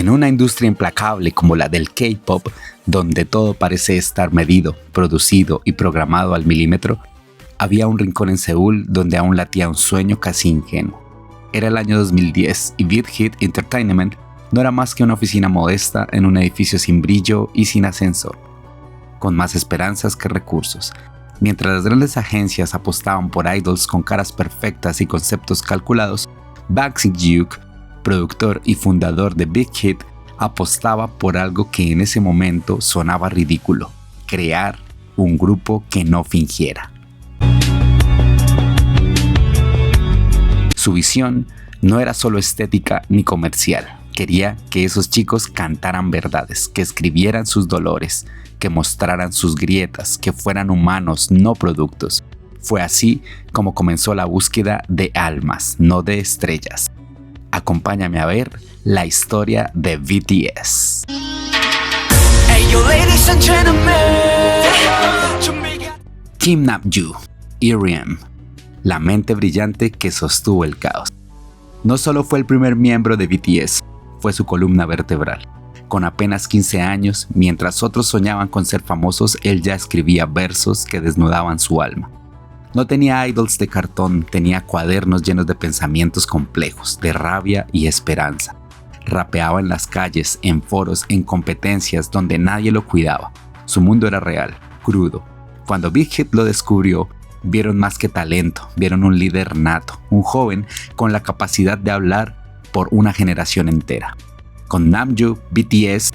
En una industria implacable como la del K-pop, donde todo parece estar medido, producido y programado al milímetro, había un rincón en Seúl donde aún latía un sueño casi ingenuo. Era el año 2010 y Big Hit Entertainment no era más que una oficina modesta en un edificio sin brillo y sin ascensor, con más esperanzas que recursos. Mientras las grandes agencias apostaban por idols con caras perfectas y conceptos calculados, Bang Sik-yuk, productor y fundador de Big Hit, apostaba por algo que en ese momento sonaba ridículo: crear un grupo que no fingiera. Su visión no era solo estética ni comercial. Quería que esos chicos cantaran verdades, que escribieran sus dolores, que mostraran sus grietas, que fueran humanos, no productos. Fue así como comenzó la búsqueda de almas, no de estrellas. Acompáñame a ver la historia de BTS. Kim Namjoon, R.E.M., la mente brillante que sostuvo el caos. No solo fue el primer miembro de BTS, fue su columna vertebral. Con apenas 15 años, mientras otros soñaban con ser famosos, él ya escribía versos que desnudaban su alma. No tenía idols de cartón, tenía cuadernos llenos de pensamientos complejos, de rabia y esperanza. Rapeaba en las calles, en foros, en competencias donde nadie lo cuidaba. Su mundo era real, crudo. Cuando Big Hit lo descubrió, vieron más que talento, vieron un líder nato, un joven con la capacidad de hablar por una generación entera. Con Namjoon, BTS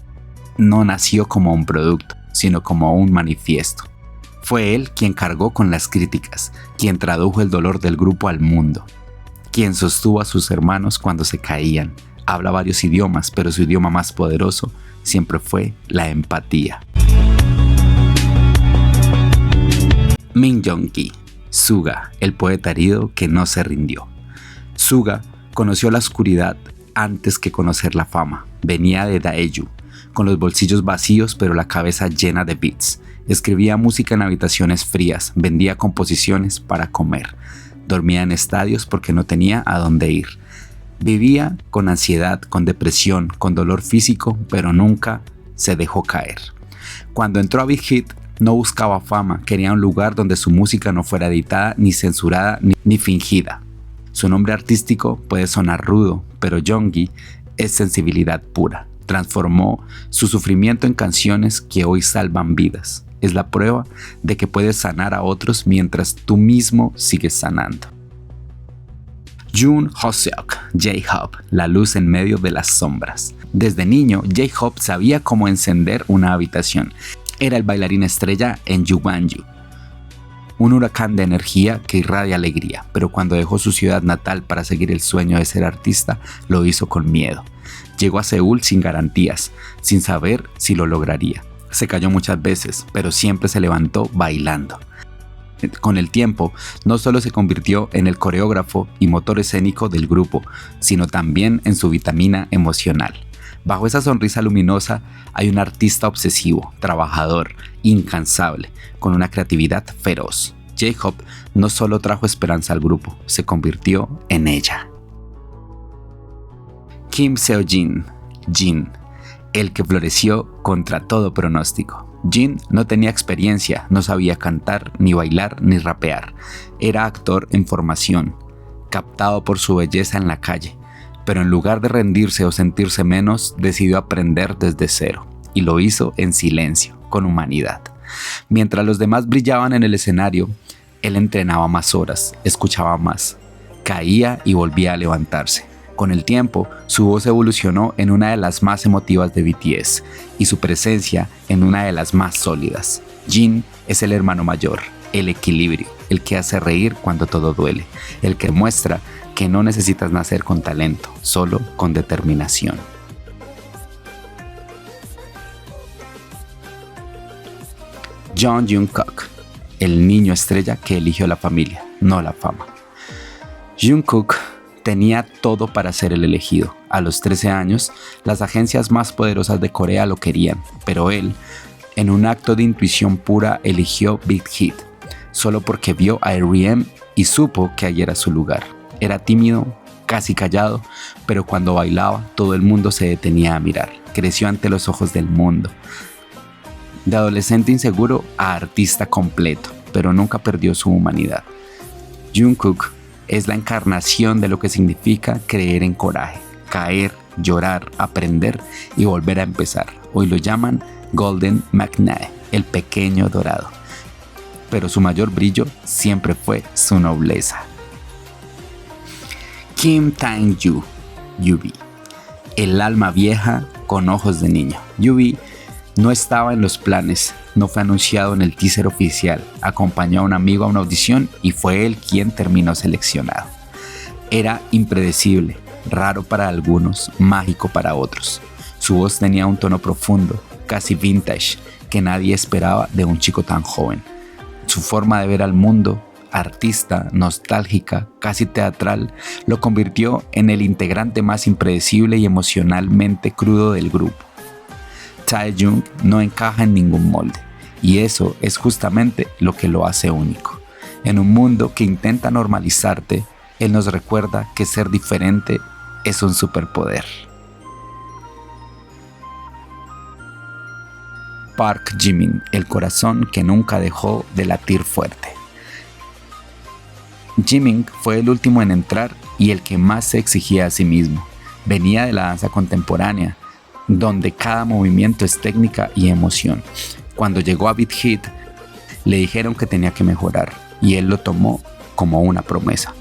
no nació como un producto, sino como un manifiesto. Fue él quien cargó con las críticas, quien tradujo el dolor del grupo al mundo, quien sostuvo a sus hermanos cuando se caían. Habla varios idiomas, pero su idioma más poderoso siempre fue la empatía. Min Young-gi, Suga, el poeta herido que no se rindió. Suga conoció la oscuridad antes que conocer la fama. Venía de Daeju, con los bolsillos vacíos pero la cabeza llena de beats. Escribía música en habitaciones frías, vendía composiciones para comer. Dormía en estadios porque no tenía a dónde ir. Vivía con ansiedad, con depresión, con dolor físico, pero nunca se dejó caer. Cuando entró a Big Hit, no buscaba fama, quería un lugar donde su música no fuera editada, ni censurada, ni fingida. Su nombre artístico puede sonar rudo, pero Young-gi es sensibilidad pura. Transformó su sufrimiento en canciones que hoy salvan vidas. Es la prueba de que puedes sanar a otros mientras tú mismo sigues sanando. Jun Ho-seok, J-Hope, la luz en medio de las sombras. Desde niño, J-Hope sabía cómo encender una habitación. Era el bailarín estrella en Yuwanju, un huracán de energía que irradia alegría, pero cuando dejó su ciudad natal para seguir el sueño de ser artista, lo hizo con miedo. Llegó a Seúl sin garantías, sin saber si lo lograría. Se cayó muchas veces, pero siempre se levantó bailando. Con el tiempo, no solo se convirtió en el coreógrafo y motor escénico del grupo, sino también en su vitamina emocional. Bajo esa sonrisa luminosa hay un artista obsesivo, trabajador, incansable, con una creatividad feroz. J-Hope no solo trajo esperanza al grupo, se convirtió en ella. Kim Seo-jin, Jin, el que floreció contra todo pronóstico. Jin no tenía experiencia, no sabía cantar, ni bailar, ni rapear. Era actor en formación, captado por su belleza en la calle. Pero en lugar de rendirse o sentirse menos, decidió aprender desde cero. Y lo hizo en silencio, con humanidad. Mientras los demás brillaban en el escenario, él entrenaba más horas, escuchaba más. Caía y volvía a levantarse. Con el tiempo, su voz evolucionó en una de las más emotivas de BTS y su presencia en una de las más sólidas. Jin es el hermano mayor, el equilibrio, el que hace reír cuando todo duele, el que muestra que no necesitas nacer con talento, solo con determinación. Jung Kook, el niño estrella que eligió la familia, no la fama. Jungkook tenía todo para ser el elegido. A los 13 años, las agencias más poderosas de Corea lo querían, pero él, en un acto de intuición pura, eligió Big Hit, solo porque vio a R.E.M. y supo que ahí era su lugar. Era tímido, casi callado, pero cuando bailaba todo el mundo se detenía a mirar. Creció ante los ojos del mundo. De adolescente inseguro a artista completo, pero nunca perdió su humanidad. Jungkook es la encarnación de lo que significa creer en coraje, caer, llorar, aprender y volver a empezar. Hoy lo llaman Golden McNae, el pequeño dorado. Pero su mayor brillo siempre fue su nobleza. Kim Tae-ju, Yubi, el alma vieja con ojos de niño. Yubi no estaba en los planes, no fue anunciado en el teaser oficial, acompañó a un amigo a una audición y fue él quien terminó seleccionado. Era impredecible, raro para algunos, mágico para otros. Su voz tenía un tono profundo, casi vintage, que nadie esperaba de un chico tan joven. Su forma de ver al mundo, artista, nostálgica, casi teatral, lo convirtió en el integrante más impredecible y emocionalmente crudo del grupo. Tae-jung no encaja en ningún molde, y eso es justamente lo que lo hace único. En un mundo que intenta normalizarte, él nos recuerda que ser diferente es un superpoder. Park Jimin, el corazón que nunca dejó de latir fuerte. Jimin fue el último en entrar y el que más se exigía a sí mismo. Venía de la danza contemporánea, donde cada movimiento es técnica y emoción. Cuando llegó a Big Hit, le dijeron que tenía que mejorar y él lo tomó como una promesa.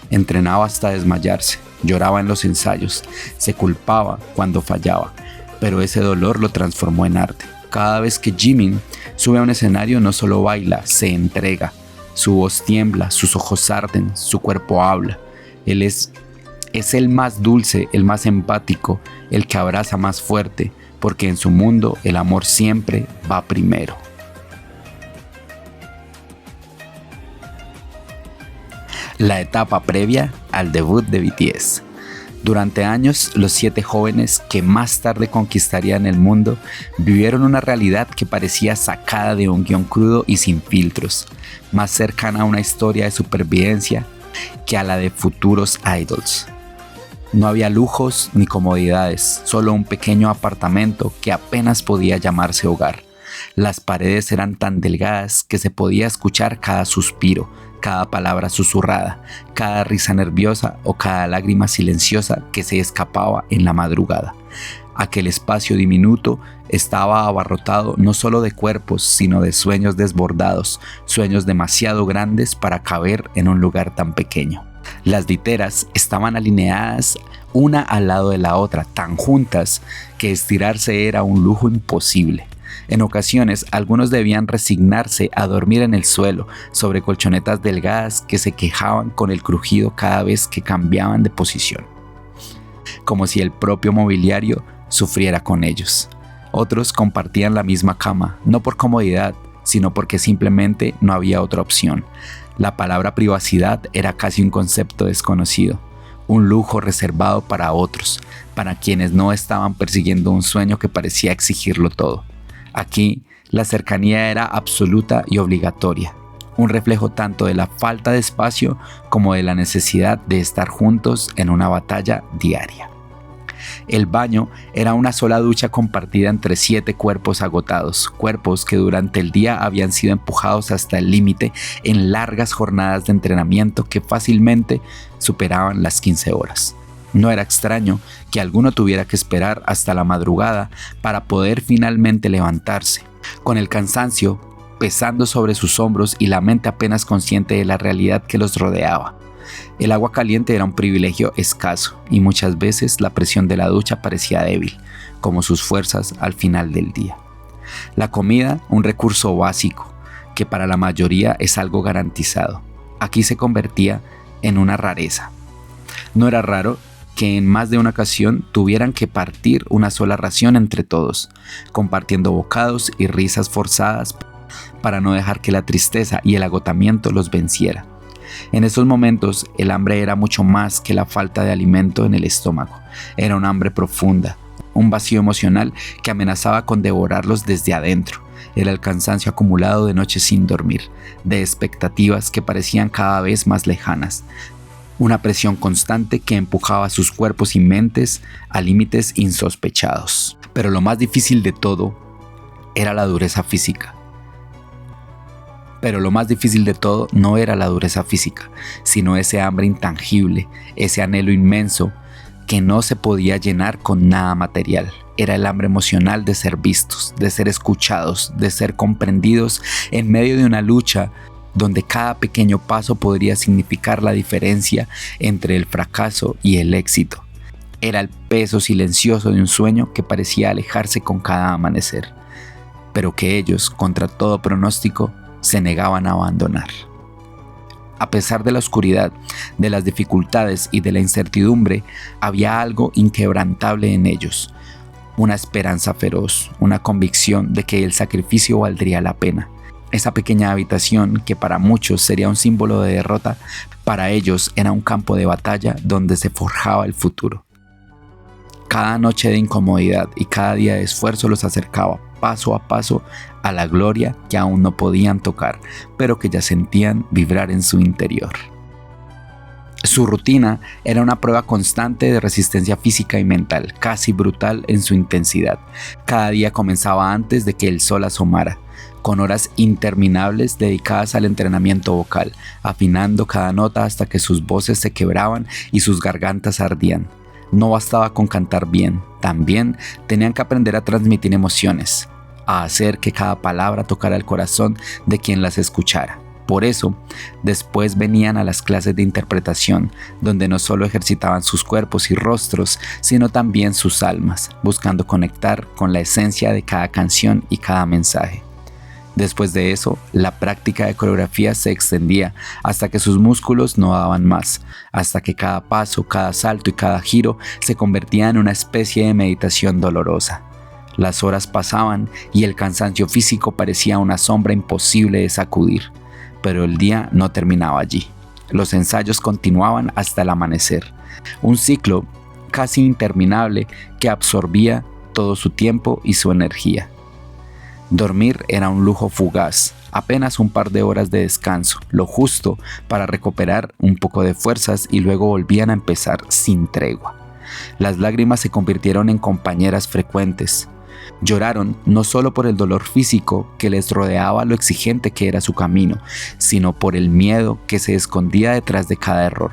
Entrenaba hasta desmayarse, lloraba en los ensayos, se culpaba cuando fallaba, pero ese dolor lo transformó en arte. Cada vez que Jimin sube a un escenario no solo baila, se entrega. Su voz tiembla, sus ojos arden, su cuerpo habla. Él es el más dulce, el más empático, el que abraza más fuerte, porque en su mundo el amor siempre va primero. La etapa previa al debut de BTS. Durante años, los 7 jóvenes que más tarde conquistarían el mundo vivieron una realidad que parecía sacada de un guión crudo y sin filtros, más cercana a una historia de supervivencia que a la de futuros idols. No había lujos ni comodidades, solo un pequeño apartamento que apenas podía llamarse hogar. Las paredes eran tan delgadas que se podía escuchar cada suspiro, cada palabra susurrada, cada risa nerviosa o cada lágrima silenciosa que se escapaba en la madrugada. Aquel espacio diminuto estaba abarrotado no solo de cuerpos, sino de sueños desbordados, sueños demasiado grandes para caber en un lugar tan pequeño. Las literas estaban alineadas una al lado de la otra, tan juntas que estirarse era un lujo imposible. En ocasiones, algunos debían resignarse a dormir en el suelo, sobre colchonetas delgadas que se quejaban con el crujido cada vez que cambiaban de posición, como si el propio mobiliario sufriera con ellos. Otros compartían la misma cama, no por comodidad, sino porque simplemente no había otra opción. La palabra privacidad era casi un concepto desconocido, un lujo reservado para otros, para quienes no estaban persiguiendo un sueño que parecía exigirlo todo. Aquí, la cercanía era absoluta y obligatoria, un reflejo tanto de la falta de espacio como de la necesidad de estar juntos en una batalla diaria. El baño era una sola ducha compartida entre 7 cuerpos agotados, cuerpos que durante el día habían sido empujados hasta el límite en largas jornadas de entrenamiento que fácilmente superaban las 15 horas. No era extraño que alguno tuviera que esperar hasta la madrugada para poder finalmente levantarse, con el cansancio pesando sobre sus hombros y la mente apenas consciente de la realidad que los rodeaba. El agua caliente era un privilegio escaso y muchas veces la presión de la ducha parecía débil, como sus fuerzas al final del día. La comida, un recurso básico, que para la mayoría es algo garantizado. Aquí se convertía en una rareza. No era raro que en más de una ocasión tuvieran que partir una sola ración entre todos, compartiendo bocados y risas forzadas para no dejar que la tristeza y el agotamiento los venciera. En esos momentos el hambre era mucho más que la falta de alimento en el estómago, era un hambre profunda, un vacío emocional que amenazaba con devorarlos desde adentro. Era el cansancio acumulado de noches sin dormir, de expectativas que parecían cada vez más lejanas, una presión constante que empujaba sus cuerpos y mentes a límites insospechados. Pero lo más difícil de todo era la dureza física. Pero lo más difícil de todo no era la dureza física, sino ese hambre intangible, ese anhelo inmenso que no se podía llenar con nada material. Era el hambre emocional de ser vistos, de ser escuchados, de ser comprendidos en medio de una lucha donde cada pequeño paso podría significar la diferencia entre el fracaso y el éxito. Era el peso silencioso de un sueño que parecía alejarse con cada amanecer, pero que ellos, contra todo pronóstico, se negaban a abandonar. A pesar de la oscuridad, de las dificultades y de la incertidumbre, había algo inquebrantable en ellos. Una esperanza feroz, una convicción de que el sacrificio valdría la pena. Esa pequeña habitación, que para muchos sería un símbolo de derrota, para ellos era un campo de batalla donde se forjaba el futuro. Cada noche de incomodidad y cada día de esfuerzo los acercaba paso a paso a la gloria que aún no podían tocar, pero que ya sentían vibrar en su interior. Su rutina era una prueba constante de resistencia física y mental, casi brutal en su intensidad. Cada día comenzaba antes de que el sol asomara, con horas interminables dedicadas al entrenamiento vocal, afinando cada nota hasta que sus voces se quebraban y sus gargantas ardían. No bastaba con cantar bien, también tenían que aprender a transmitir emociones, a hacer que cada palabra tocara el corazón de quien las escuchara. Por eso, después venían a las clases de interpretación, donde no solo ejercitaban sus cuerpos y rostros, sino también sus almas, buscando conectar con la esencia de cada canción y cada mensaje. Después de eso, la práctica de coreografía se extendía hasta que sus músculos no daban más, hasta que cada paso, cada salto y cada giro se convertía en una especie de meditación dolorosa. Las horas pasaban y el cansancio físico parecía una sombra imposible de sacudir, pero el día no terminaba allí. Los ensayos continuaban hasta el amanecer, un ciclo casi interminable que absorbía todo su tiempo y su energía. Dormir era un lujo fugaz, apenas un par de horas de descanso, lo justo para recuperar un poco de fuerzas y luego volvían a empezar sin tregua. Las lágrimas se convirtieron en compañeras frecuentes. Lloraron no solo por el dolor físico que les rodeaba lo exigente que era su camino, sino por el miedo que se escondía detrás de cada error,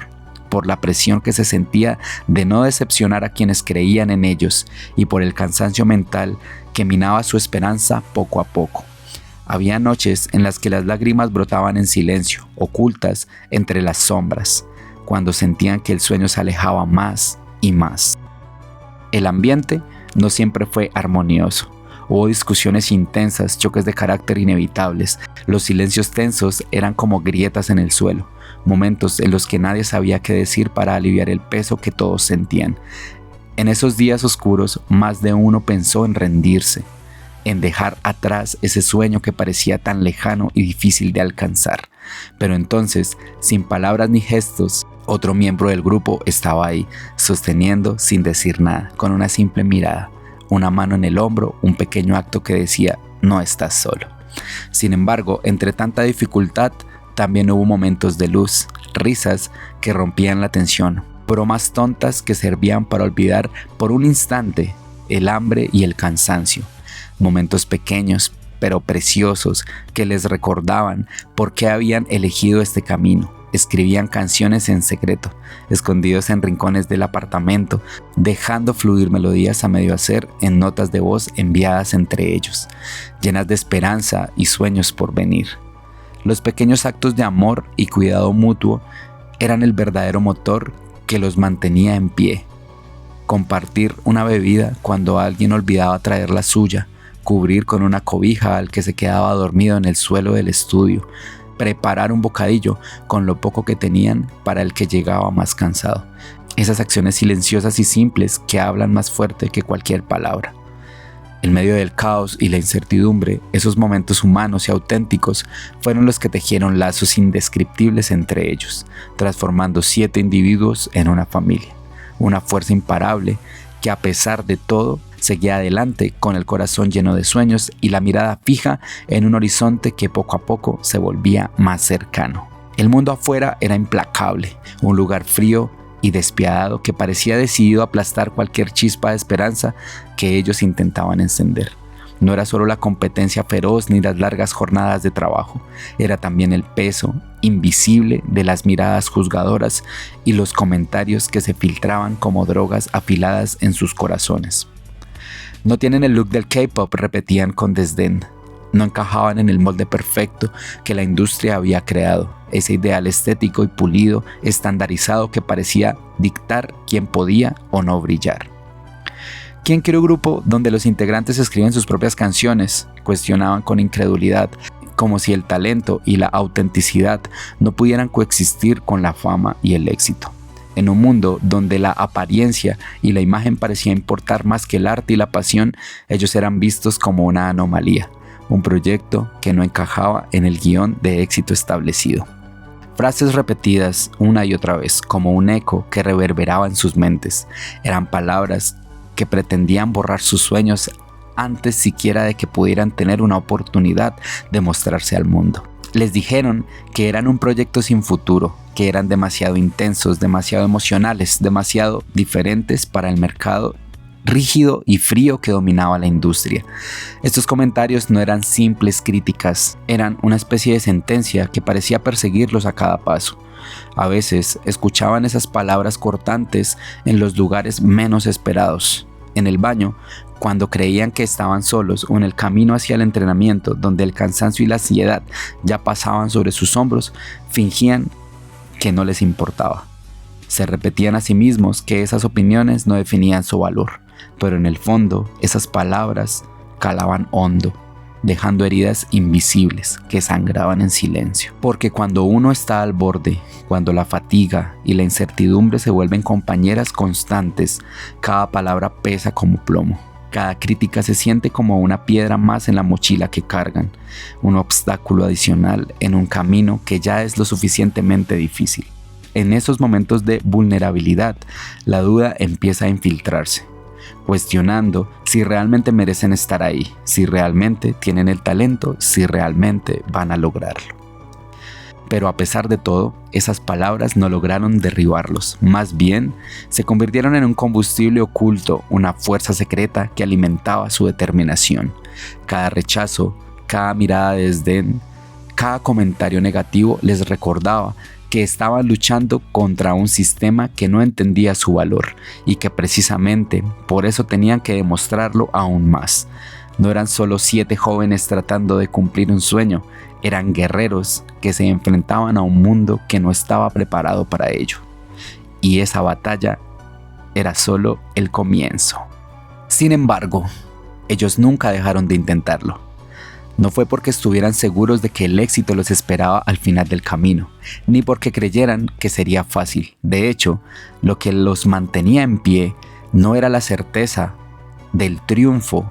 por la presión que se sentía de no decepcionar a quienes creían en ellos y por el cansancio mental que minaba su esperanza poco a poco. Había noches en las que las lágrimas brotaban en silencio, ocultas entre las sombras, cuando sentían que el sueño se alejaba más y más. El ambiente no siempre fue armonioso. Hubo discusiones intensas, choques de carácter inevitables. Los silencios tensos eran como grietas en el suelo, momentos en los que nadie sabía qué decir para aliviar el peso que todos sentían. En esos días oscuros, más de uno pensó en rendirse, en dejar atrás ese sueño que parecía tan lejano y difícil de alcanzar. Pero entonces, sin palabras ni gestos, otro miembro del grupo estaba ahí, sosteniendo sin decir nada, con una simple mirada, una mano en el hombro, un pequeño acto que decía, no estás solo. Sin embargo, entre tanta dificultad, también hubo momentos de luz, risas que rompían la tensión, bromas tontas que servían para olvidar por un instante el hambre y el cansancio, momentos pequeños pero preciosos que les recordaban por qué habían elegido este camino. Escribían canciones en secreto, escondidos en rincones del apartamento, dejando fluir melodías a medio hacer en notas de voz enviadas entre ellos, llenas de esperanza y sueños por venir. Los pequeños actos de amor y cuidado mutuo eran el verdadero motor que los mantenía en pie. Compartir una bebida cuando alguien olvidaba traer la suya, cubrir con una cobija al que se quedaba dormido en el suelo del estudio, preparar un bocadillo con lo poco que tenían para el que llegaba más cansado. Esas acciones silenciosas y simples que hablan más fuerte que cualquier palabra. En medio del caos y la incertidumbre, esos momentos humanos y auténticos fueron los que tejieron lazos indescriptibles entre ellos, transformando 7 individuos en una familia, una fuerza imparable que a pesar de todo seguía adelante con el corazón lleno de sueños y la mirada fija en un horizonte que poco a poco se volvía más cercano. El mundo afuera era implacable, un lugar frío y despiadado que parecía decidido a aplastar cualquier chispa de esperanza que ellos intentaban encender. No era solo la competencia feroz ni las largas jornadas de trabajo, era también el peso invisible de las miradas juzgadoras y los comentarios que se filtraban como drogas afiladas en sus corazones. No tienen el look del K-pop, repetían con desdén. No encajaban en el molde perfecto que la industria había creado, ese ideal estético y pulido, estandarizado que parecía dictar quién podía o no brillar. ¿Quién quiere un grupo donde los integrantes escriben sus propias canciones?, cuestionaban con incredulidad, como si el talento y la autenticidad no pudieran coexistir con la fama y el éxito. En un mundo donde la apariencia y la imagen parecía importar más que el arte y la pasión, ellos eran vistos como una anomalía, un proyecto que no encajaba en el guión de éxito establecido. Frases repetidas una y otra vez, como un eco que reverberaba en sus mentes, eran palabras que pretendían borrar sus sueños antes siquiera de que pudieran tener una oportunidad de mostrarse al mundo. Les dijeron que eran un proyecto sin futuro, que eran demasiado intensos, demasiado emocionales, demasiado diferentes para el mercado rígido y frío que dominaba la industria. Estos comentarios no eran simples críticas, eran una especie de sentencia que parecía perseguirlos a cada paso. A veces escuchaban esas palabras cortantes en los lugares menos esperados, en el baño, cuando creían que estaban solos, o en el camino hacia el entrenamiento, donde el cansancio y la ansiedad ya pasaban sobre sus hombros, fingían que no les importaba. Se repetían a sí mismos que esas opiniones no definían su valor, pero en el fondo esas palabras calaban hondo, dejando heridas invisibles que sangraban en silencio. Porque cuando uno está al borde, cuando la fatiga y la incertidumbre se vuelven compañeras constantes, cada palabra pesa como plomo. Cada crítica se siente como una piedra más en la mochila que cargan, un obstáculo adicional en un camino que ya es lo suficientemente difícil. En esos momentos de vulnerabilidad, la duda empieza a infiltrarse, cuestionando si realmente merecen estar ahí, si realmente tienen el talento, si realmente van a lograrlo. Pero a pesar de todo, esas palabras no lograron derribarlos, más bien se convirtieron en un combustible oculto, una fuerza secreta que alimentaba su determinación. Cada rechazo, cada mirada de desdén, cada comentario negativo les recordaba que estaban luchando contra un sistema que no entendía su valor y que precisamente por eso tenían que demostrarlo aún más. No eran solo 7 jóvenes tratando de cumplir un sueño, eran guerreros que se enfrentaban a un mundo que no estaba preparado para ello. Y esa batalla era solo el comienzo. Sin embargo, ellos nunca dejaron de intentarlo. No fue porque estuvieran seguros de que el éxito los esperaba al final del camino, ni porque creyeran que sería fácil. De hecho, lo que los mantenía en pie no era la certeza del triunfo,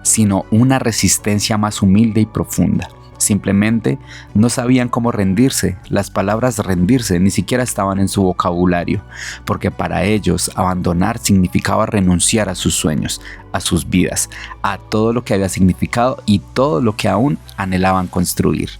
sino una resistencia más humilde y profunda. Simplemente no sabían cómo rendirse. Las palabras rendirse ni siquiera estaban en su vocabulario, porque para ellos abandonar significaba renunciar a sus sueños, a sus vidas, a todo lo que había significado y todo lo que aún anhelaban construir.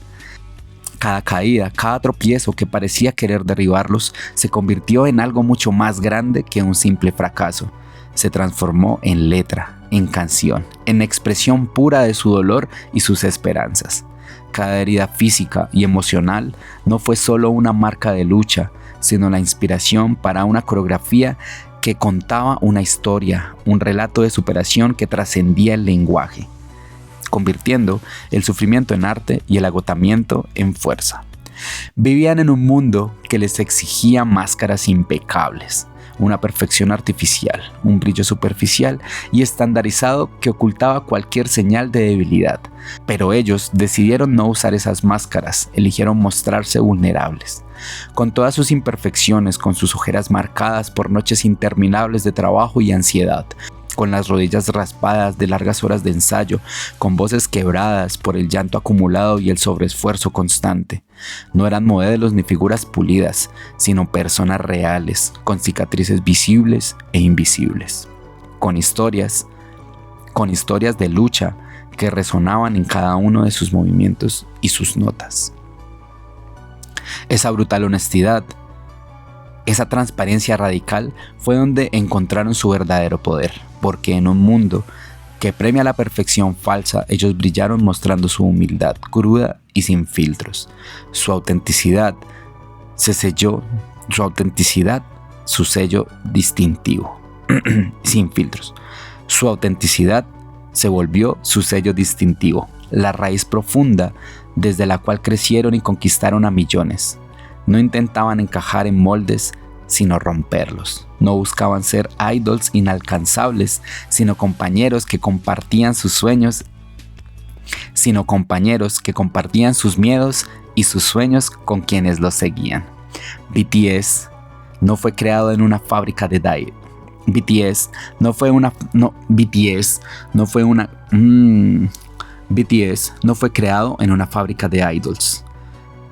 Cada caída, cada tropiezo que parecía querer derribarlos, se convirtió en algo mucho más grande que un simple fracaso. Se transformó en letra, en canción, en expresión pura de su dolor y sus esperanzas. Cada herida física y emocional no fue solo una marca de lucha, sino la inspiración para una coreografía que contaba una historia, un relato de superación que trascendía el lenguaje, convirtiendo el sufrimiento en arte y el agotamiento en fuerza. Vivían en un mundo que les exigía máscaras impecables, una perfección artificial, un brillo superficial y estandarizado que ocultaba cualquier señal de debilidad. Pero ellos decidieron no usar esas máscaras, eligieron mostrarse vulnerables. Con todas sus imperfecciones, con sus ojeras marcadas por noches interminables de trabajo y ansiedad, con las rodillas raspadas de largas horas de ensayo, con voces quebradas por el llanto acumulado y el sobreesfuerzo constante. No eran modelos ni figuras pulidas, sino personas reales, con cicatrices visibles e invisibles, con historias de lucha que resonaban en cada uno de sus movimientos y sus notas. Esa brutal honestidad, esa transparencia radical fue donde encontraron su verdadero poder, porque en un mundo que premia la perfección falsa, ellos brillaron mostrando su humildad cruda y sin filtros. Su autenticidad, su sello distintivo, sin filtros. Su autenticidad se volvió su sello distintivo, la raíz profunda desde la cual crecieron y conquistaron a millones. No intentaban encajar en moldes, sino romperlos. No buscaban ser idols inalcanzables, sino compañeros que compartían sus sueños, y sus sueños con quienes los seguían. BTS no fue creado en una fábrica de diet. BTS no fue creado en una fábrica de idols,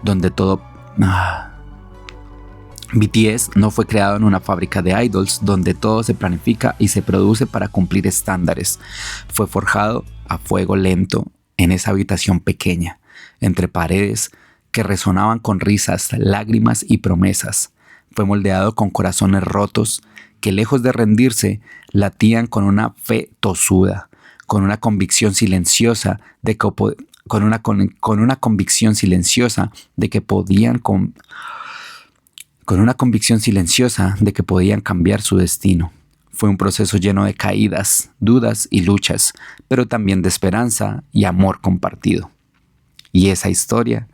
donde todo BTS no fue creado en una fábrica de idols donde todo se planifica y se produce para cumplir estándares. Fue forjado a fuego lento en esa habitación pequeña, entre paredes que resonaban con risas, lágrimas y promesas. Fue moldeado con corazones rotos que, lejos de rendirse, latían con una fe tosuda, con una convicción silenciosa de que podían cambiar su destino. Fue un proceso lleno de caídas, dudas y luchas, pero también de esperanza y amor compartido. Y esa historia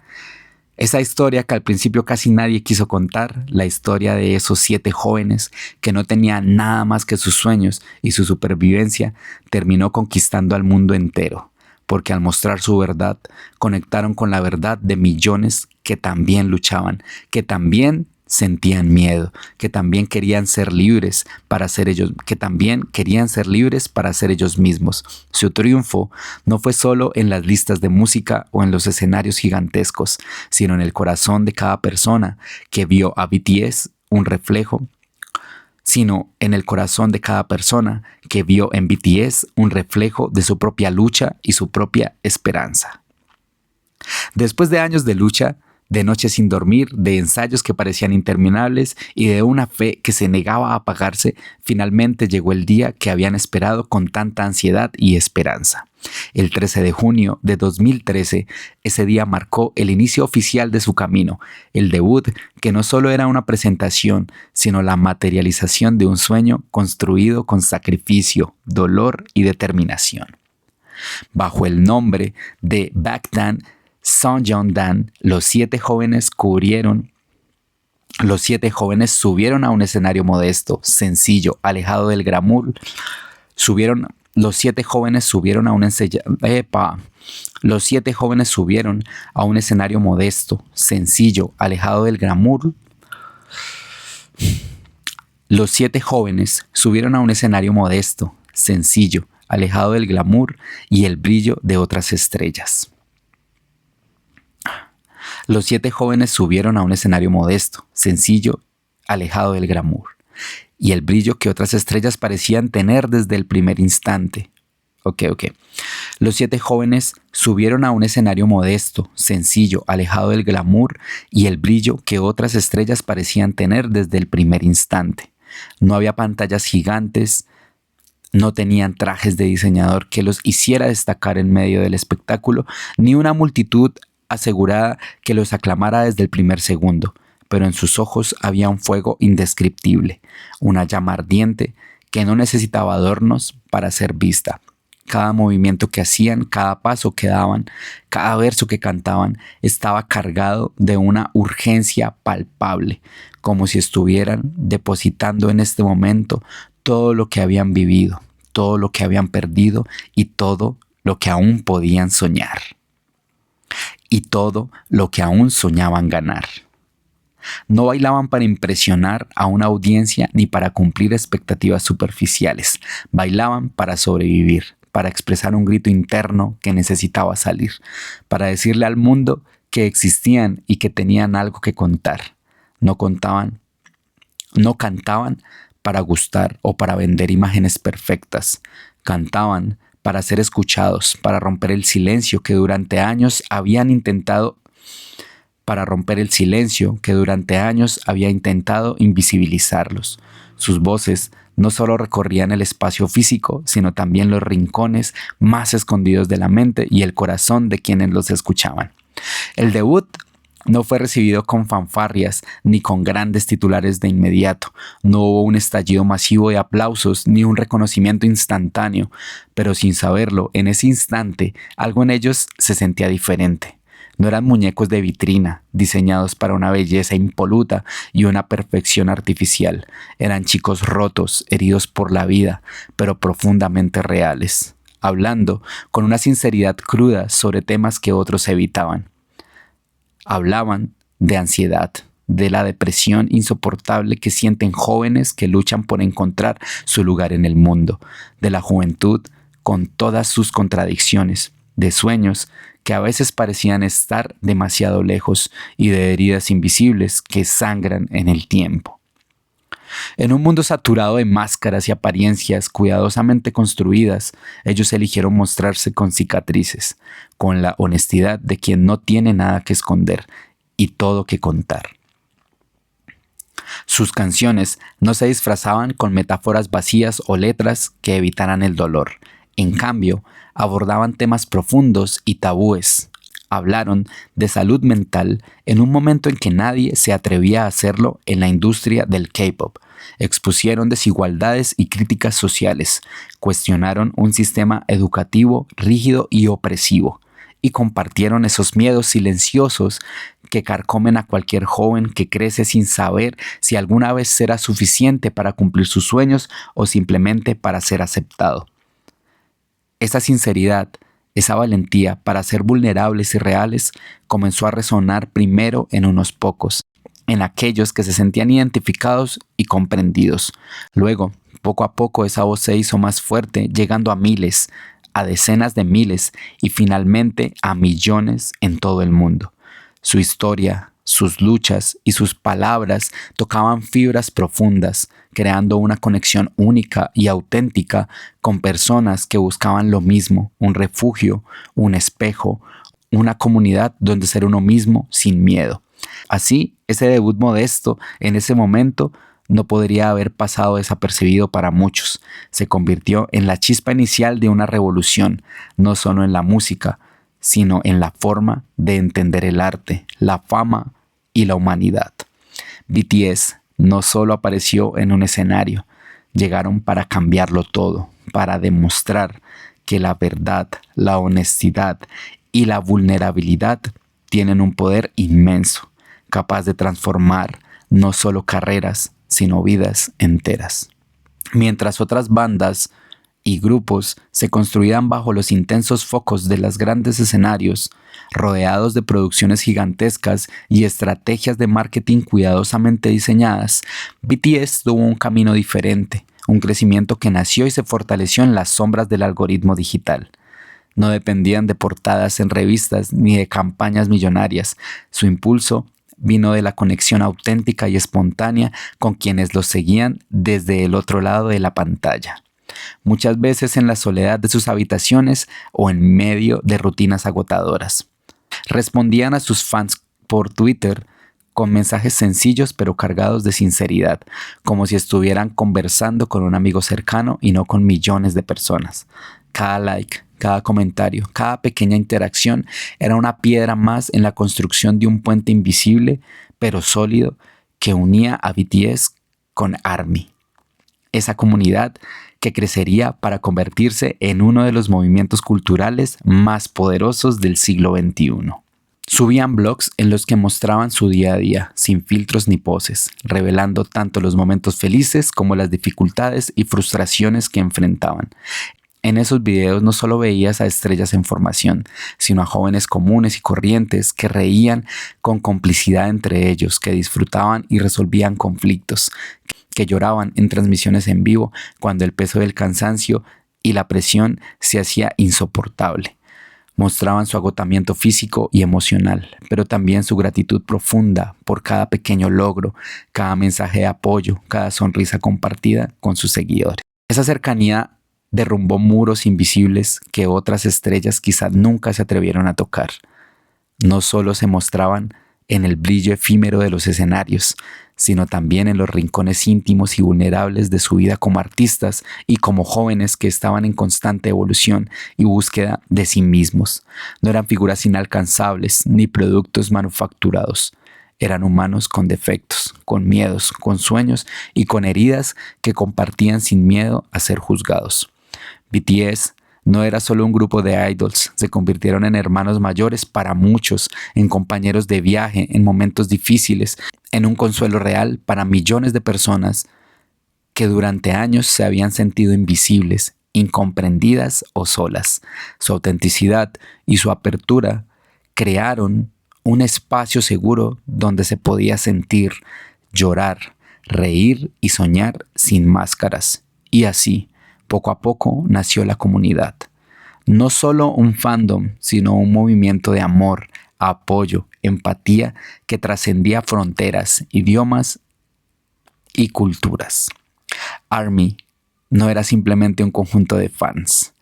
que al principio casi nadie quiso contar, la historia de esos 7 jóvenes que no tenían nada más que sus sueños y su supervivencia, terminó conquistando al mundo entero, porque al mostrar su verdad, conectaron con la verdad de millones que también luchaban, que también sentían miedo, que también querían ser libres para ser ellos mismos. Su triunfo no fue solo en las listas de música o en los escenarios gigantescos, sino en el corazón de cada persona que vio en BTS un reflejo de su propia lucha y su propia esperanza. Después de años de lucha, de noches sin dormir, de ensayos que parecían interminables y de una fe que se negaba a apagarse, finalmente llegó el día que habían esperado con tanta ansiedad y esperanza. El 13 de junio de 2013, ese día marcó el inicio oficial de su camino, el debut que no solo era una presentación, sino la materialización de un sueño construido con sacrificio, dolor y determinación. Bajo el nombre de Bangtan Sonyeondan, los 7 jóvenes subieron a un escenario modesto, sencillo, alejado del glamour. Los 7 jóvenes subieron a un escenario modesto, sencillo, alejado del glamour. Los 7 jóvenes subieron a un escenario modesto, sencillo, alejado del glamour y el brillo de otras estrellas. Los 7 jóvenes subieron a un escenario modesto, sencillo, alejado del glamour y el brillo que otras estrellas parecían tener desde el primer instante. Los 7 jóvenes subieron a un escenario modesto, sencillo, alejado del glamour y el brillo que otras estrellas parecían tener desde el primer instante. No había pantallas gigantes, no tenían trajes de diseñador que los hiciera destacar en medio del espectáculo, ni una multitud asegurada que los aclamara desde el primer segundo, pero en sus ojos había un fuego indescriptible, una llama ardiente que no necesitaba adornos para ser vista. Cada movimiento que hacían, cada paso que daban, cada verso que cantaban estaba cargado de una urgencia palpable, como si estuvieran depositando en este momento todo lo que habían vivido, todo lo que habían perdido y todo lo que aún podían soñar. Y todo lo que aún soñaban ganar. No bailaban para impresionar a una audiencia ni para cumplir expectativas superficiales. Bailaban para sobrevivir, para expresar un grito interno que necesitaba salir, para decirle al mundo que existían y que tenían algo que contar. No cantaban para gustar o para vender imágenes perfectas. Cantaban para ser escuchados, para romper el silencio que durante años habían intentado para romper el silencio que durante años había intentado invisibilizarlos. Sus voces no solo recorrían el espacio físico, sino también los rincones más escondidos de la mente y el corazón de quienes los escuchaban. El debut no fue recibido con fanfarrias ni con grandes titulares de inmediato. No hubo un estallido masivo de aplausos ni un reconocimiento instantáneo, pero sin saberlo, en ese instante, algo en ellos se sentía diferente. No eran muñecos de vitrina, diseñados para una belleza impoluta y una perfección artificial. Eran chicos rotos, heridos por la vida, pero profundamente reales, hablando con una sinceridad cruda sobre temas que otros evitaban. Hablaban de ansiedad, de la depresión insoportable que sienten jóvenes que luchan por encontrar su lugar en el mundo, de la juventud con todas sus contradicciones, de sueños que a veces parecían estar demasiado lejos y de heridas invisibles que sangran en el tiempo. En un mundo saturado de máscaras y apariencias cuidadosamente construidas, ellos eligieron mostrarse con cicatrices, con la honestidad de quien no tiene nada que esconder y todo que contar. Sus canciones no se disfrazaban con metáforas vacías o letras que evitaran el dolor. En cambio, abordaban temas profundos y tabúes. Hablaron de salud mental en un momento en que nadie se atrevía a hacerlo en la industria del K-pop. Expusieron desigualdades y críticas sociales, cuestionaron un sistema educativo rígido y opresivo, y compartieron esos miedos silenciosos que carcomen a cualquier joven que crece sin saber si alguna vez será suficiente para cumplir sus sueños o simplemente para ser aceptado. Esa sinceridad, esa valentía para ser vulnerables y reales comenzó a resonar primero en unos pocos, en aquellos que se sentían identificados y comprendidos. Luego, poco a poco, esa voz se hizo más fuerte, llegando a miles, a decenas de miles y finalmente a millones en todo el mundo. Su historia, sus luchas y sus palabras tocaban fibras profundas, creando una conexión única y auténtica con personas que buscaban lo mismo, un refugio, un espejo, una comunidad donde ser uno mismo sin miedo. Así, ese debut modesto en ese momento no podría haber pasado desapercibido para muchos. Se convirtió en la chispa inicial de una revolución, no solo en la música, sino en la forma de entender el arte, la fama y la humanidad. BTS no solo apareció en un escenario, llegaron para cambiarlo todo, para demostrar que la verdad, la honestidad y la vulnerabilidad tienen un poder inmenso, capaz de transformar no solo carreras, sino vidas enteras. Mientras otras bandas y grupos se construían bajo los intensos focos de los grandes escenarios, rodeados de producciones gigantescas y estrategias de marketing cuidadosamente diseñadas, BTS tuvo un camino diferente, un crecimiento que nació y se fortaleció en las sombras del algoritmo digital. No dependían de portadas en revistas ni de campañas millonarias. Su impulso vino de la conexión auténtica y espontánea con quienes los seguían desde el otro lado de la pantalla. Muchas veces en la soledad de sus habitaciones o en medio de rutinas agotadoras. Respondían a sus fans por Twitter con mensajes sencillos pero cargados de sinceridad, como si estuvieran conversando con un amigo cercano y no con millones de personas. Cada like, cada comentario, cada pequeña interacción era una piedra más en la construcción de un puente invisible pero sólido que unía a BTS con ARMY, esa comunidad que crecería para convertirse en uno de los movimientos culturales más poderosos del siglo XXI. Subían blogs en los que mostraban su día a día, sin filtros ni poses, revelando tanto los momentos felices como las dificultades y frustraciones que enfrentaban. En esos videos no solo veías a estrellas en formación, sino a jóvenes comunes y corrientes que reían con complicidad entre ellos, que disfrutaban y resolvían conflictos, que lloraban en transmisiones en vivo cuando el peso del cansancio y la presión se hacía insoportable. Mostraban su agotamiento físico y emocional, pero también su gratitud profunda por cada pequeño logro, cada mensaje de apoyo, cada sonrisa compartida con sus seguidores. Esa cercanía derrumbó muros invisibles que otras estrellas quizá nunca se atrevieron a tocar. No solo se mostraban en el brillo efímero de los escenarios, sino también en los rincones íntimos y vulnerables de su vida como artistas y como jóvenes que estaban en constante evolución y búsqueda de sí mismos. No eran figuras inalcanzables ni productos manufacturados. Eran humanos con defectos, con miedos, con sueños y con heridas que compartían sin miedo a ser juzgados. BTS no era solo un grupo de idols, se convirtieron en hermanos mayores para muchos, en compañeros de viaje en momentos difíciles, en un consuelo real para millones de personas que durante años se habían sentido invisibles, incomprendidas o solas. Su autenticidad y su apertura crearon un espacio seguro donde se podía sentir, llorar, reír y soñar sin máscaras. Y así, poco a poco, nació la comunidad. No solo un fandom, sino un movimiento de amor, apoyo, empatía que trascendía fronteras, idiomas y culturas. ARMY no era simplemente un conjunto de fans,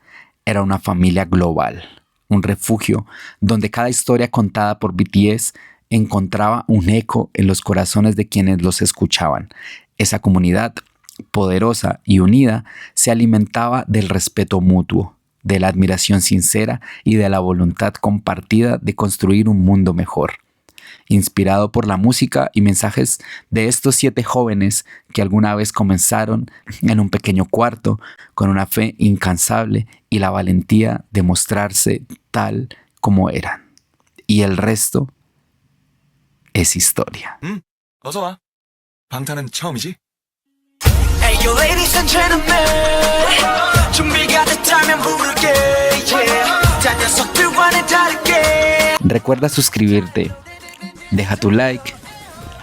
era una familia global, un refugio donde cada historia contada por BTS encontraba un eco en los corazones de quienes los escuchaban. Esa comunidad, poderosa y unida, se alimentaba del respeto mutuo, de la admiración sincera y de la voluntad compartida de construir un mundo mejor. Inspirado por la música y mensajes de estos 7 jóvenes que alguna vez comenzaron en un pequeño cuarto con una fe incansable y la valentía de mostrarse tal como eran. Y el resto es historia. 어서 와. 방탄은 처음이지? Hey yo ladies and gentlemen 준비가 됐다면 부를게 yeah. 다 녀석들과는 다르게 Recuerda suscribirte, deja tu like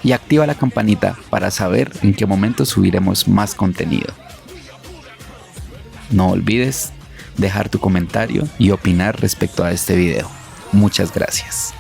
y activa la campanita para saber en qué momento subiremos más contenido. No olvides dejar tu comentario y opinar respecto a este video. Muchas gracias.